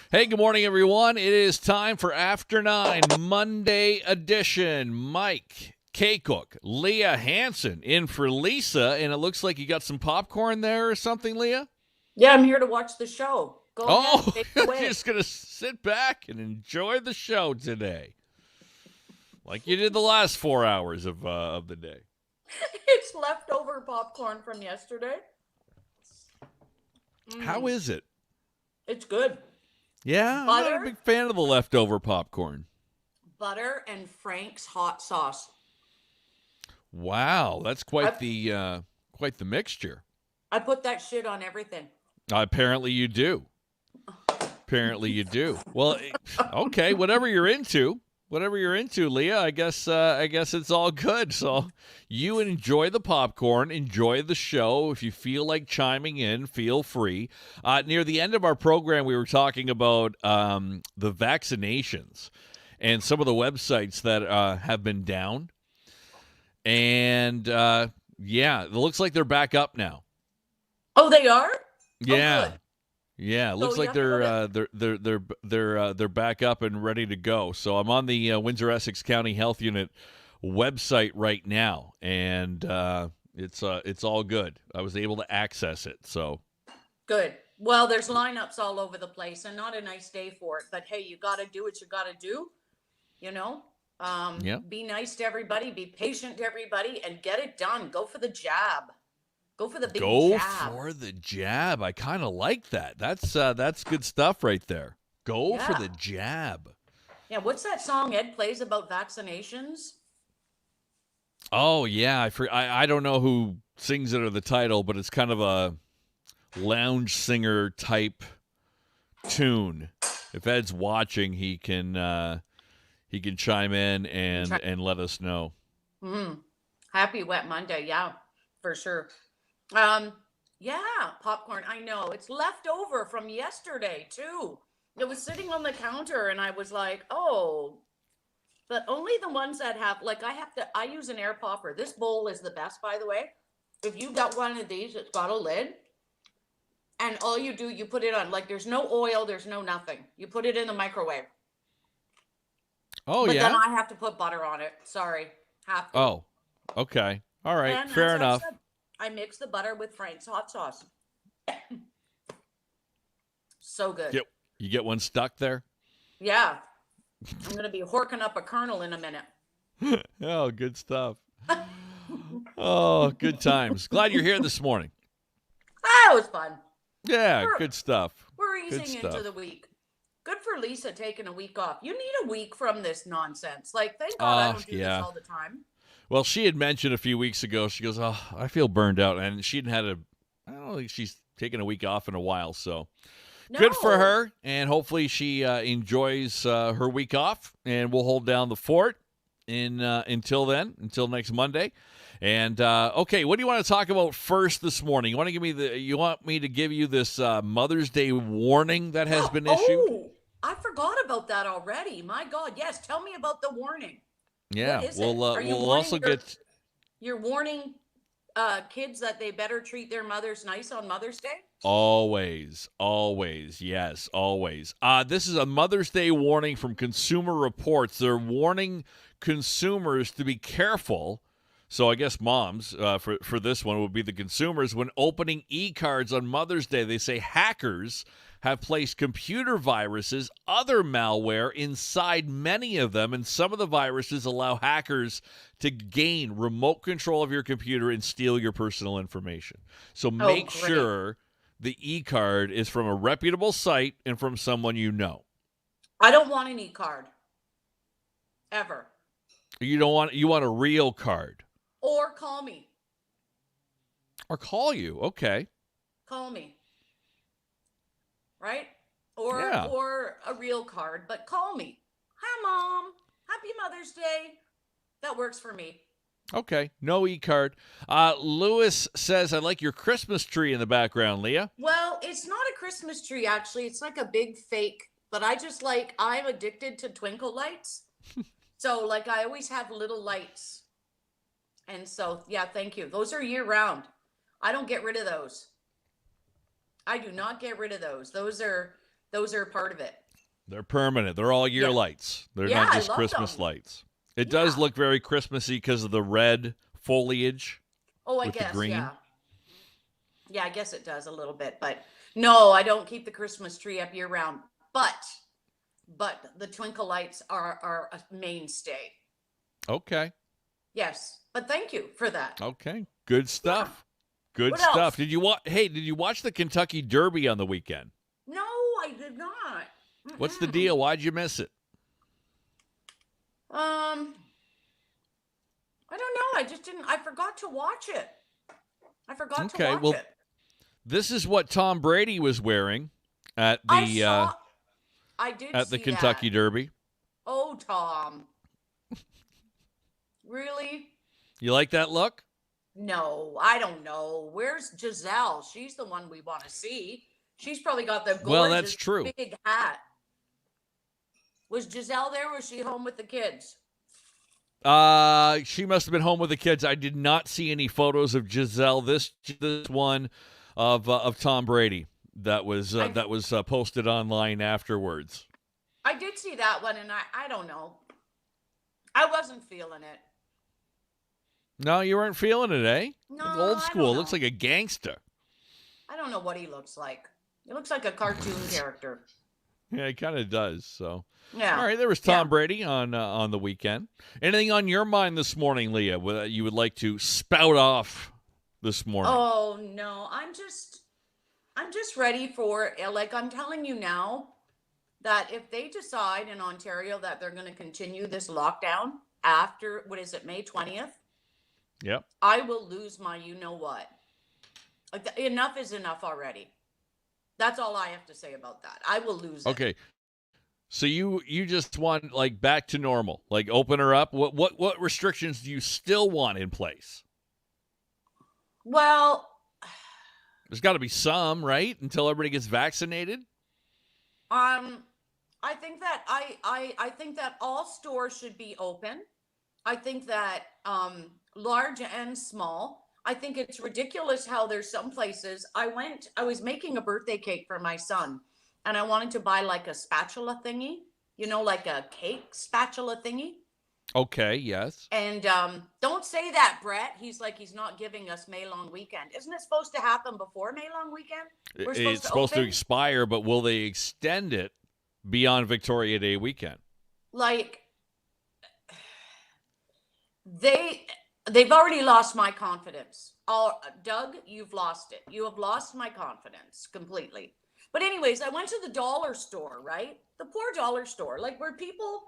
Hey, good morning, everyone. It is time for After 9, Monday edition. Mike K-Cook, Leah Hansen in for Lisa, and it looks like you got some popcorn there or something, Leah? Yeah, I'm here to watch the show. Go ahead, Oh, take it you're away. just going to sit back and enjoy the show today, like you did the last 4 hours of the day. It's leftover popcorn from yesterday. How is it? It's good. Yeah, I'm not a Butter, big fan of the leftover popcorn. butter, and Frank's hot sauce. Wow, that's I, quite the mixture. I put that shit on everything. Apparently you do. Apparently you do. Well, okay, whatever you're into, Leah. I guess it's all good. So you enjoy the popcorn, enjoy the show. If you feel like chiming in, feel free. Near the end of our program, we were talking about the vaccinations and some of the websites that have been down, and yeah, it looks like they're back up now. Oh, they are? Yeah. Oh, good. Yeah, it So looks you like have to go to. they're back up and ready to go. So I'm on the Windsor Essex County Health Unit website right now, and it's all good. I was able to access it. So Good. Well, there's lineups all over the place, and not a nice day for it. But hey, you got to do what you got to do. You know, yeah, be nice to everybody, be patient to everybody, and get it done. Go for the jab. Go for the big go jab. for the jab. I kind of like that. That's good stuff right there. Go for Yeah. the jab. Yeah. What's that song Ed plays about vaccinations? Oh yeah, I don't know who sings it or the title, but it's kind of a lounge singer type tune. If Ed's watching, he can chime in and let us know. Mm. Happy Wet Monday. Yeah, for sure. Um, yeah, popcorn. I know it's left over from yesterday too. It was sitting on the counter, and I was like, oh, but only the ones that have, like, I use an air popper. This bowl is the best, by the way. If you got one of these, it's got a lid, and all you do, you put it on. Like, there's no oil, there's no nothing. You put it in the microwave. Oh But then yeah. I have to put butter on it. Sorry, have to. Oh, okay. All right. And Fair as I enough. said, I mix the butter with Frank's hot sauce. So good. Get you get one stuck there. Yeah. I'm going to be horking up a kernel in a minute. Oh, good stuff. Oh, good times. Glad you're here this morning. That was fun. Yeah, We're, good stuff. we're Good easing into stuff. the week. Good for Lisa taking a week off. You need a week from this nonsense. Like, thank God I don't do this Yeah. all the time. Well, she had mentioned a few weeks ago. She goes, "Oh, I feel burned out," and she hadn't had a. I don't think she's taken a week off in a while. So good for No. her, and hopefully she enjoys her week off, and we'll hold down the fort until then, until next Monday. And okay, what do you want to talk about first this morning? You want me to give you this Mother's Day warning that has been issued? Oh, I forgot about that already. My God. Yes. Tell me about the warning. What Yeah, is it? Are you we'll warning also get you're warning kids that they better treat their mothers nice on Mother's Day? always, always, yes, always. This is a Mother's Day warning from Consumer Reports. They're warning consumers to be careful. So I guess moms for this one would be the consumers when opening e-cards on Mother's Day. They say hackers have placed computer viruses, other malware inside many of them, and some of the viruses allow hackers to gain remote control of your computer and steal your personal information. So Oh, make great. sure the e-card is from a reputable site and from someone you know. I don't want an e-card. Ever. You want a real card. Or call me. Or call you. Okay. Call me. Right? Or Yeah. or a real card, but call me. Hi, Mom. Happy Mother's Day. That works for me. Okay, no e-card. Lewis says, I like your Christmas tree in the background, Leah. Well, it's not a Christmas tree, actually. It's like a big fake, but I'm addicted to twinkle lights. So, like, I always have little lights. And so, yeah, thank you. Those are year round. I don't get rid of those. I do not get rid of those. Those are Those are part of it. They're permanent. They're all year Yeah. lights. They're Yeah, not I just love Christmas them. lights. It does Yeah. look very Christmassy because of the red foliage Oh, I with the guess, green. yeah. Yeah, I guess it does a little bit, but no, I don't keep the Christmas tree up year round. But the twinkle lights are a mainstay. Okay. Yes. But thank you for that. Okay. Good Yeah. stuff. Good What stuff. else? Did you watch? Hey, did you watch the Kentucky Derby on the weekend? No, I did not. What's the Mm-mm. deal? Why'd you miss it? Um, I don't know. I just didn't. I forgot to watch it. I forgot to Okay. watch Well, it. this is what Tom Brady was wearing at I the saw. I did at the see that. Kentucky Derby. Oh, Tom. Really? You like that look? No, I don't know. Where's Giselle? She's the one we want to see. She's probably got the Well, that's gorgeous true. big hat. Was Giselle there? Was she home with the kids? She must have been home with the kids. I did not see any photos of Giselle. This one of Tom Brady that was I posted online afterwards. I did see that one, and I don't know. I wasn't feeling it. No, you weren't feeling it, eh? No, Like old I school. don't Looks know. like a gangster. I don't know what he looks like. He looks like a cartoon character. Yeah, it kind of does. So, Yeah. all right, there was Yeah. Tom Brady on the weekend. Anything on your mind this morning, Leah? You would like to spout off this morning? Oh no, I'm just ready for, like, I'm telling you now that if they decide in Ontario that they're going to continue this lockdown after, what is it, May 20th, Yep. I will lose my you know what. Like, enough is enough already. That's all I have to say about that. I will lose it. Okay. So you just want like back to normal, like open her up. What restrictions do you still want in place? Well, There's got to be some, right? Until everybody gets vaccinated. I think that I think that all stores should be open. I think that large and small. I think it's ridiculous how there's some places. I was making a birthday cake for my son, and I wanted to buy like a spatula thingy, like a cake spatula thingy. Okay. Yes. And don't say that, Brett. He's like, he's not giving us May long weekend. Isn't it supposed to happen before May long weekend? We're supposed It's to supposed to open. expire, but will they extend it beyond Victoria Day weekend? Like, they've already lost my confidence. Oh, Doug, you've lost it. You have lost my confidence completely. But anyways, I went to the dollar store, right? The poor dollar store, like where people,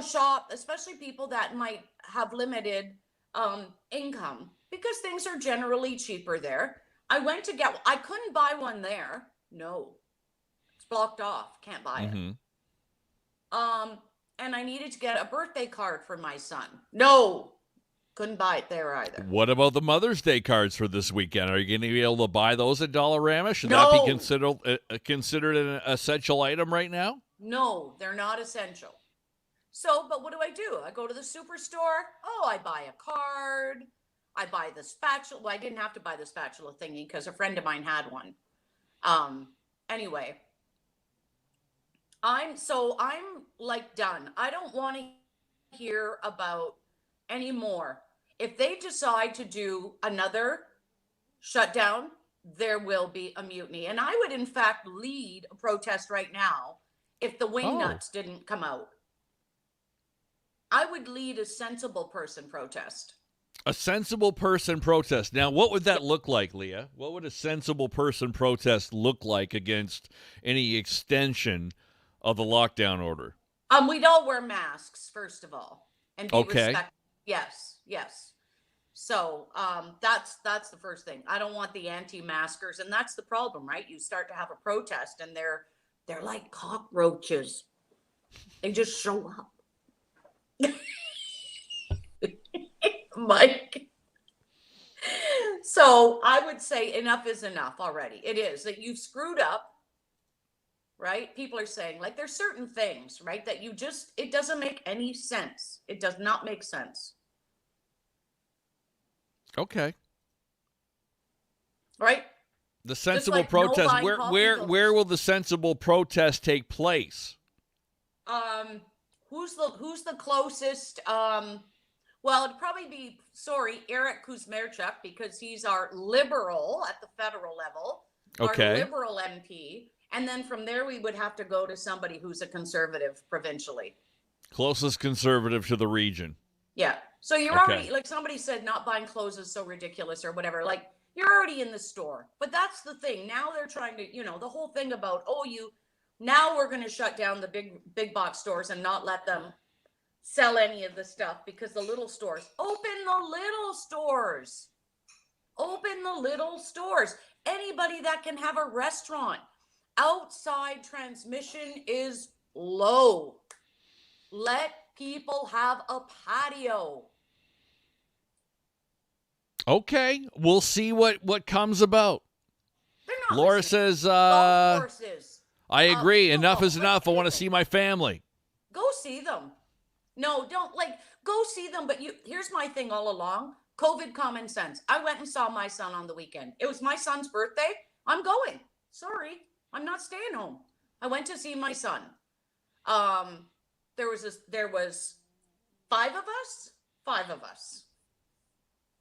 shop, especially people that might have limited income, because things are generally cheaper there. I couldn't buy one there. No, it's blocked off. Can't buy it. Mm-hmm. And I needed to get a birthday card for my son. No, couldn't buy it there either. What about the Mother's Day cards for this weekend? Are you going to be able to buy those at Dollarama? Should that No. be considered an essential item right now? No, they're not essential. So, but what do? I go to the superstore. Oh, I buy a card. I buy the spatula. Well, I didn't have to buy the spatula thingy because a friend of mine had one. Anyway, I'm like done. I don't want to hear about anymore. If they decide to do another shutdown, there will be a mutiny. And I would, in fact, lead a protest right now if the wingnuts didn't come out. I would lead a sensible person protest. A sensible person protest. Now, what would that look like, Leah? What would a sensible person protest look like against any extension of the lockdown order? We'd all wear masks, first of all, and be respectful. Yes. So that's the first thing. I don't want the anti-maskers, and that's the problem, right? You start to have a protest, and they're like cockroaches. They just show up. Mike. So I would say enough is enough already. It is that you've screwed up, right? People are saying, like, there's certain things, right, that it doesn't make any sense. It does not make sense. Okay. Right? The Just sensible like no protest. buying coffee Where filters. will the sensible protest take place? Who's the closest? Well, it'd probably be Eric Kuzmerchuk, because he's our liberal at the federal level, our Okay. liberal MP, and then from there we would have to go to somebody who's a conservative provincially. Closest conservative to the region. Yeah. So you're Okay. already, like somebody said, not buying clothes is so ridiculous or whatever. Like, you're already in the store. But that's the thing. Now they're trying to, the whole thing about, now we're going to shut down the big box stores and not let them sell any of the stuff, because the little stores, open the little stores. Open the little stores. Anybody that can have a restaurant. Outside transmission is low. Let people have a patio. Okay. We'll see what comes about. They're not Laura listening. says, Golf courses. I agree. Enough is pickleball, enough. I want to everything. see my family. Go see them. No, don't go see them. But here's my thing all along. COVID common sense. I went and saw my son on the weekend. It was my son's birthday. I'm going. Sorry, I'm not staying home. I went to see my son. There was five of us.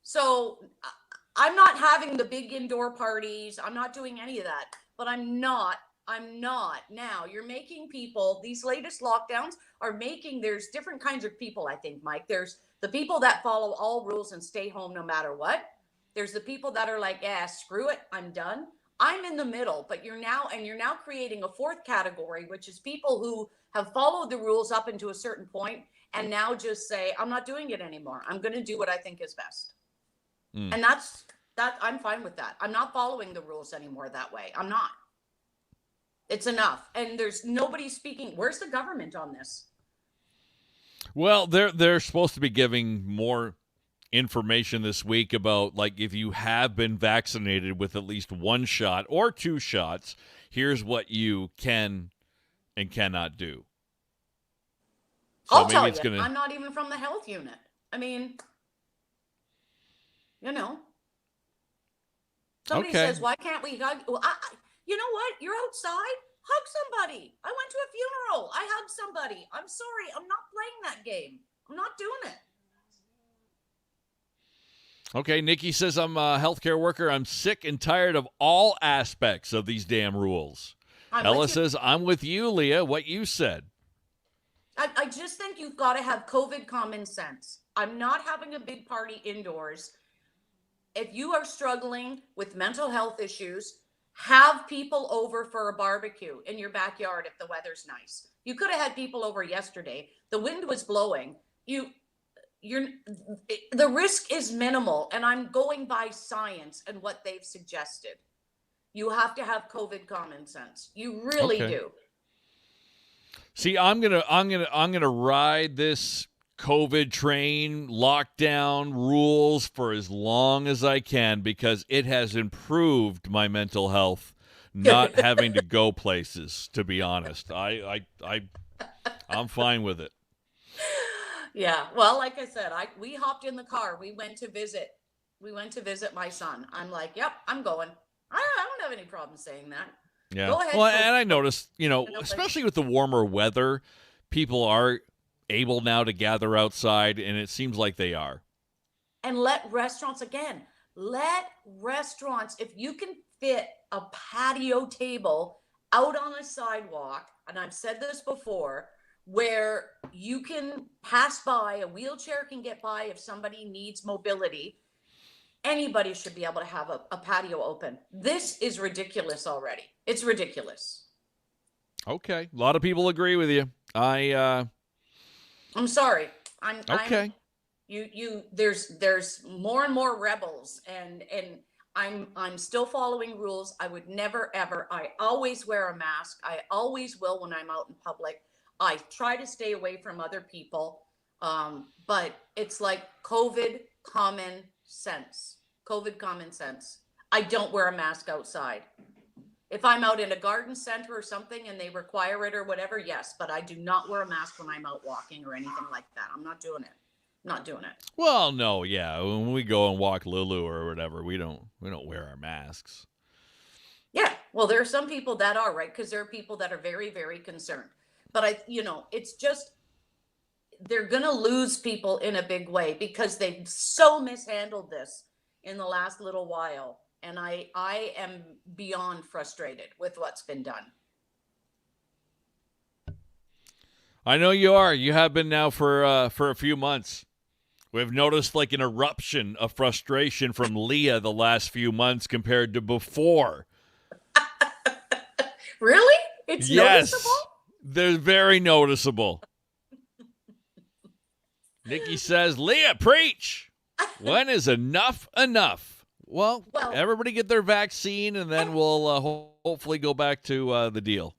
So I'm not having the big indoor parties. I'm not doing any of that. But I'm not now. You're making people, these latest lockdowns are making, there's different kinds of people, I think, Mike. There's the people that follow all rules and stay home no matter what. There's the people that are like, yeah, screw it, I'm done. I'm in the middle, but you're now creating a fourth category, which is people who have followed the rules up into a certain point and now just say, I'm not doing it anymore. I'm going to do what I think is best. And I'm fine with that. I'm not following the rules anymore that way. I'm not. It's enough. And there's nobody speaking. Where's the government on this? Well, they're supposed to be giving more information this week about, like, if you have been vaccinated with at least one shot or two shots, here's what you can and cannot do. So I'll tell you, I'm not even from the health unit. I mean, somebody says, why can't we hug? Well, you know what? You're outside. Hug somebody. I went to a funeral. I hugged somebody. I'm sorry. I'm not playing that game. I'm not doing it. Okay, Nikki says, I'm a healthcare worker. I'm sick and tired of all aspects of these damn rules. Ella says, I'm with you, Leah, what you said. I just think you've got to have COVID common sense. I'm not having a big party indoors. If you are struggling with mental health issues, have people over for a barbecue in your backyard if the weather's nice. You could have had people over yesterday. The wind was blowing. The risk is minimal, and I'm going by science and what they've suggested. You have to have COVID common sense. You really do. See, I'm gonna ride this COVID train, lockdown rules for as long as I can, because it has improved my mental health not having to go places, to be honest. I'm fine with it. Yeah. Well, like I said, we hopped in the car. We went to visit my son. I'm like, yep, I'm going. I don't have any problem saying that. Yeah. Go ahead. Well, and I noticed, especially with the warmer weather, people are able now to gather outside, and it seems like they are. And let restaurants, if you can fit a patio table out on a sidewalk, and I've said this before, where you can pass by, a wheelchair can get by if somebody needs mobility, anybody should be able to have a patio open. This is ridiculous already. It's ridiculous. Okay. A lot of people agree with you. I'm sorry. Okay. There's more and more rebels, and I'm still following rules. I would never ever. I always wear a mask. I always will when I'm out in public. I try to stay away from other people. But it's like COVID common sense. COVID common sense. I don't wear a mask outside. If I'm out in a garden center or something and they require it or whatever, yes, but I do not wear a mask when I'm out walking or anything like that. I'm not doing it. Not doing it. Well, no, yeah. When we go and walk Lulu or whatever, we don't wear our masks. Yeah. Well, there are some people that are, right, because there are people that are very, very concerned. But it's just they're going to lose people in a big way because they've so mishandled this in the last little while. And I am beyond frustrated with what's been done. I know you are. You have been now for a few months. We've noticed like an eruption of frustration from Leah the last few months compared to before. Really? It's noticeable? Yes, they're very noticeable. Nikki says, Leah, preach. When is enough enough? Well, everybody get their vaccine, and then we'll hopefully go back to the deal.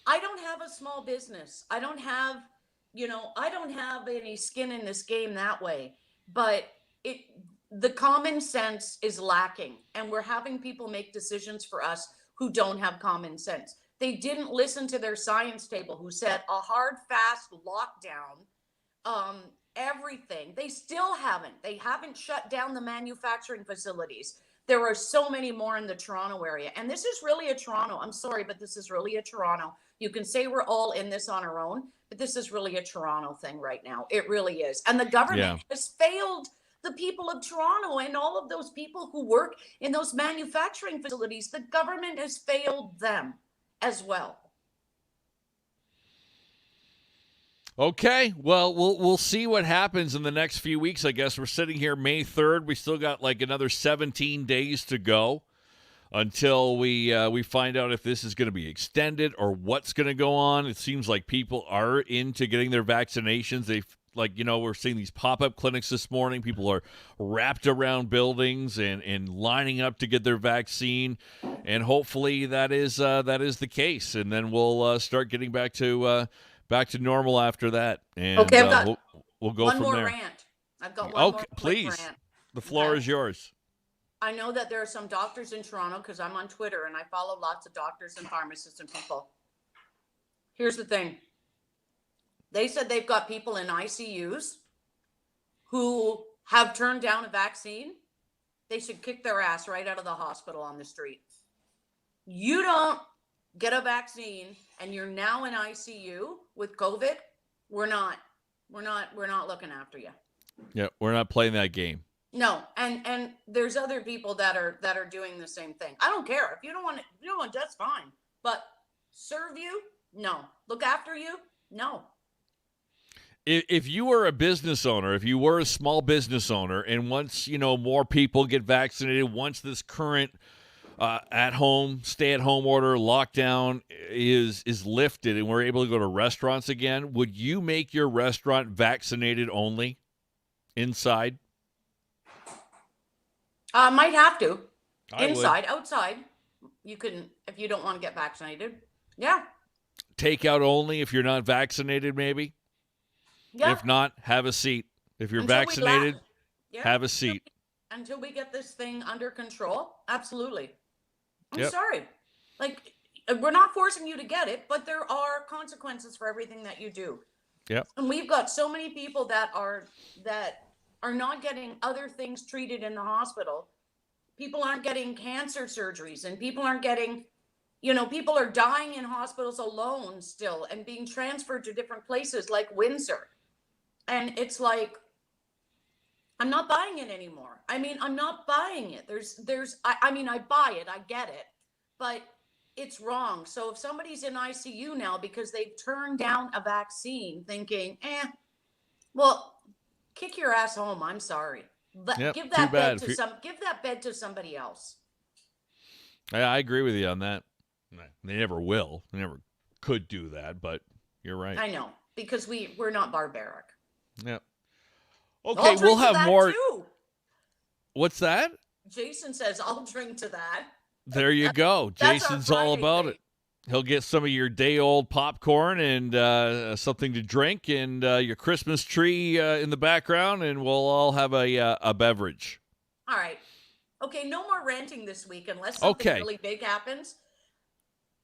I don't have a small business. I don't have any skin in this game that way. But the common sense is lacking, and we're having people make decisions for us who don't have common sense. They didn't listen to their science table, who said a hard, fast lockdown. Everything. They still haven't. They haven't shut down the manufacturing facilities. There are so many more in the Toronto area. And this is really a Toronto. I'm sorry, but this is really a Toronto. You can say we're all in this on our own, but this is really a Toronto thing right now. It really is. And the government has failed the people of Toronto and all of those people who work in those manufacturing facilities. The government has failed them as well. Okay, well, we'll see what happens in the next few weeks. I guess we're sitting here May 3rd. We still got like another 17 days to go until we find out if this is going to be extended or what's going to go on. It seems like people are into getting their vaccinations. We're seeing these pop-up clinics this morning. People are wrapped around buildings and lining up to get their vaccine, and hopefully that is the case. And then we'll start getting back to normal after that. And okay, I've got we'll go one from more there. Rant. I've got one more please. rant. The floor is yours. I know that there are some doctors in Toronto because I'm on Twitter and I follow lots of doctors and pharmacists and people. Here's the thing. They said they've got people in ICUs who have turned down a vaccine. They should kick their ass right out of the hospital on the street. You don't get a vaccine and you're now in ICU with COVID. We're not looking after you. Yeah, we're not playing that game. No, and there's other people that are doing the same thing. I don't care. If you don't want it, that's fine. But serve you? No. Look after you? No. If you were a business owner, if you were a small business owner, and once more people get vaccinated, once this current stay-at-home order lockdown is lifted, and we're able to go to restaurants again, would you make your restaurant vaccinated only inside? Might have to. Inside, outside. You can, if you don't want to get vaccinated. Yeah. Takeout only if you're not vaccinated, maybe? Yeah. If not, have a seat. If you're vaccinated, have a seat. Until we get this thing under control, absolutely. I'm Yep. sorry. Like, we're not forcing you to get it, but there are consequences for everything that you do. Yep. And we've got so many people that are not getting other things treated in the hospital. People aren't getting cancer surgeries, and people aren't getting, people are dying in hospitals alone still and being transferred to different places like Windsor. And it's like, I'm not buying it anymore. I mean, I'm not buying it. I buy it, I get it, but it's wrong. So if somebody's in ICU now because they've turned down a vaccine thinking, well, kick your ass home. I'm sorry. Yep, give that bed to somebody else. I agree with you on that. They never will. They never could do that, but you're right. I know, because we're not barbaric. Yep. Okay, we'll have more. Too. What's that? Jason says, I'll drink to that. There you go. Jason's all about it. He'll get some of your day-old popcorn and something to drink and your Christmas tree in the background, and we'll all have a beverage. All right. Okay, no more ranting this week unless something really big happens.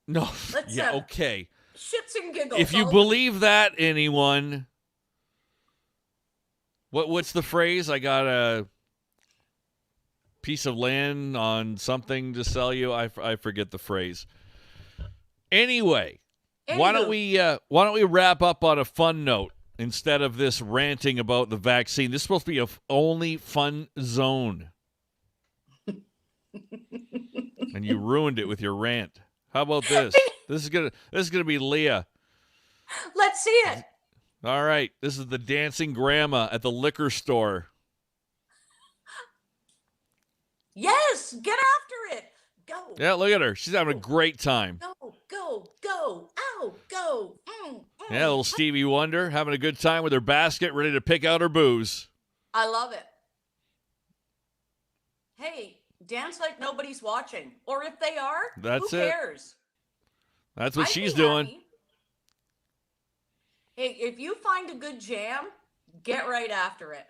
No. Okay. Shits and giggles. If you believe that, anyone... What's the phrase? I got a piece of land on something to sell you. I forget the phrase. Anyway, why don't we wrap up on a fun note instead of this ranting about the vaccine? This is supposed to be a only fun zone. And you ruined it with your rant. How about this? This is gonna be Leah. Let's see it. All right. This is the dancing grandma at the liquor store. Yes, get after it. Go. Yeah, look at her. She's having a great time. Go, go, go. Ow, go. Yeah, little Stevie Wonder having a good time with her basket, ready to pick out her booze. I love it. Hey, dance like nobody's watching. Or if they are, That's who it. cares? That's what I'd she's be doing. happy. Hey, if you find a good jam, get right after it.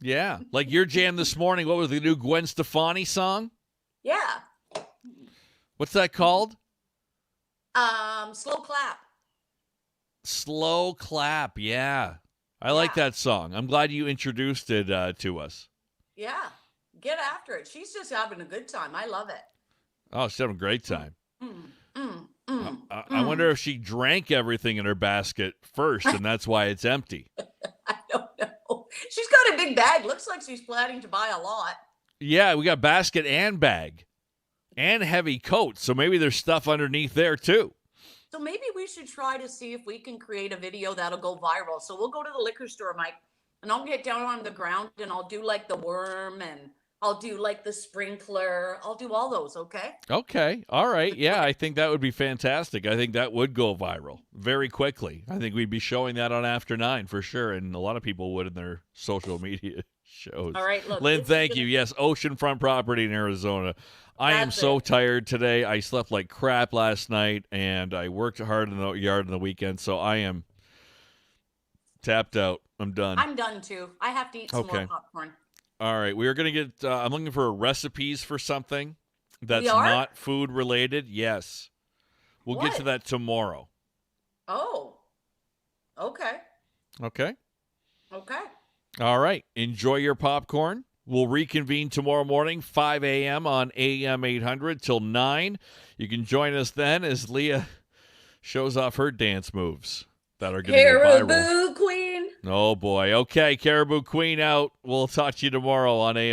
Yeah. Like your jam this morning, what was the new Gwen Stefani song? Yeah. What's that called? Slow clap. Slow Clap. Yeah. I like that song. I'm glad you introduced it to us. Yeah. Get after it. She's just having a good time. I love it. Oh, she's having a great time. I wonder if she drank everything in her basket first, and that's why it's empty. I don't know. She's got a big bag. Looks like she's planning to buy a lot. Yeah, we got basket and bag and heavy coat, so maybe there's stuff underneath there too. So maybe we should try to see if we can create a video that'll go viral. So we'll go to the liquor store, Mike, and I'll get down on the ground and I'll do like the worm and I'll do like the sprinkler. I'll do all those, okay? Okay. All right. Yeah, I think that would be fantastic. I think that would go viral very quickly. I think we'd be showing that on After 9 for sure, and a lot of people would in their social media shows. All right, look. Lynn, thank you. Yes, oceanfront property in Arizona. I am so tired today. I slept like crap last night, and I worked hard in the yard on the weekend, so I am tapped out. I'm done. I'm done too. I have to eat some more popcorn. All right, we are going to get, I'm looking for recipes for something that's not food related. Yes. We'll get to that tomorrow. Oh, okay. Okay. Okay. All right. Enjoy your popcorn. We'll reconvene tomorrow morning, 5 a.m. on AM800 till 9. You can join us then as Leah shows off her dance moves that are going to go viral. Caribou Queen. Oh, boy. Okay, Caribou Queen out. We'll talk to you tomorrow on AM.